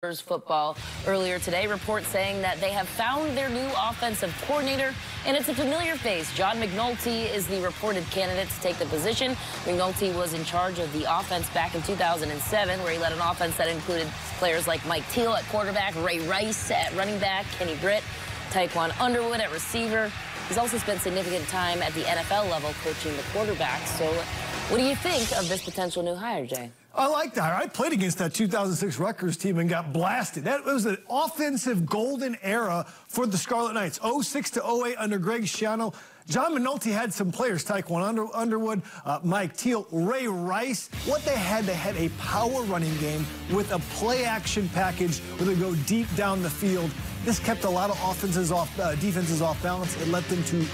Rutgers football earlier today. Reports saying that they have found their new offensive coordinator, and it's a familiar face. John McNulty is the reported candidate to take the position. McNulty was in charge of the offense back in 2007, where he led an offense that included players like Mike Teal at quarterback, Ray Rice at running back, Kenny Britt, Taekwon Underwood at receiver. He's also spent significant time at the NFL level coaching the quarterbacks. So what do you think of this potential new hire, Jay? I like that. I played against that 2006 Rutgers team and got blasted. That was an offensive golden era for the Scarlet Knights. 06 to 08 under Greg Schiano. John McNulty had some players, Taekwon Underwood, Mike Teal, Ray Rice. What they had a power running game with a play-action package where they go deep down the field. This kept a lot of defenses off balance. It led them to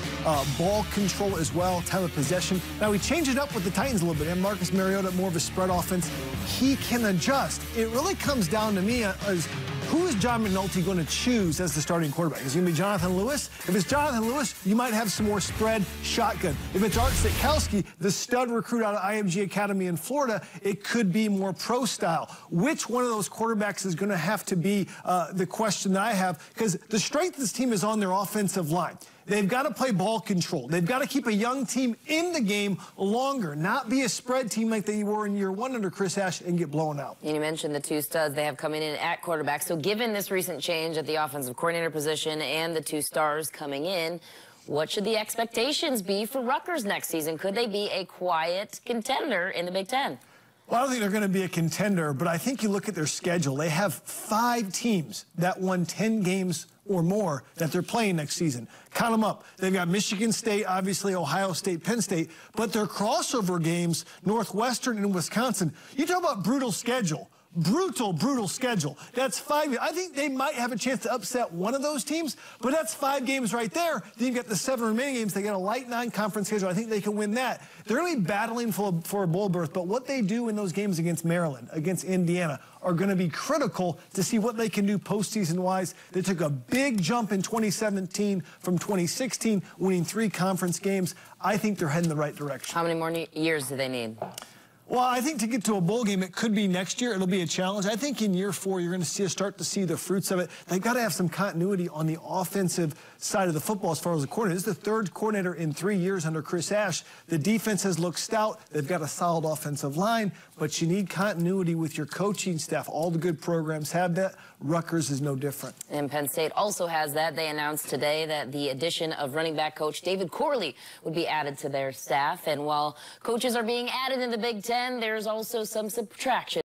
ball control as well, time of possession. Now, we changed it up with the Titans a little bit, and Marcus Mariota, more of a spread offense. He can adjust. It really comes down to me as who is John McNulty going to choose as the starting quarterback? Is it going to be Jonathan Lewis? If it's Jonathan Lewis, you might have some more spread shotgun. If it's Art Sitkowski, the stud recruit out of IMG Academy in Florida, it could be more pro style. Which one of those quarterbacks is going to have to be the question that I have? Because the strength of this team is on their offensive line. They've got to play ball control. They've got to keep a young team in the game longer, not be a spread team like they were in year one under Chris Ash and get blown out. And you mentioned the two studs they have coming in at quarterback. So given this recent change at the offensive coordinator position and the two stars coming in, what should the expectations be for Rutgers next season? Could they be a quiet contender in the Big Ten? Well, I don't think they're going to be a contender, but I think you look at their schedule. They have 5 teams that won 10 games or more that they're playing next season. Count them up. They've got Michigan State, obviously Ohio State, Penn State, but their crossover games, Northwestern and Wisconsin, you talk about brutal schedule. Brutal schedule. That's 5. I think they might have a chance to upset one of those teams, but that's 5 games right there. Then you get the 7 remaining games. They get a light non-conference schedule. I think they can win that. They're going to be battling for a bowl berth, but what they do in those games against Maryland, against Indiana, are going to be critical to see what they can do postseason-wise. They took a big jump in 2017 from 2016, winning 3 conference games. I think they're heading the right direction. How many more years do they need? Well, I think to get to a bowl game, it could be next year. It'll be a challenge. I think in year 4, you're going to start to see the fruits of it. They've got to have some continuity on the offensive side of the football as far as the coordinator. This is the 3rd coordinator in 3 years under Chris Ash. The defense has looked stout. They've got a solid offensive line, but you need continuity with your coaching staff. All the good programs have that. Rutgers is no different. And Penn State also has that. They announced today that the addition of running back coach David Corley would be added to their staff. And while coaches are being added in the Big Ten, there's also some subtraction.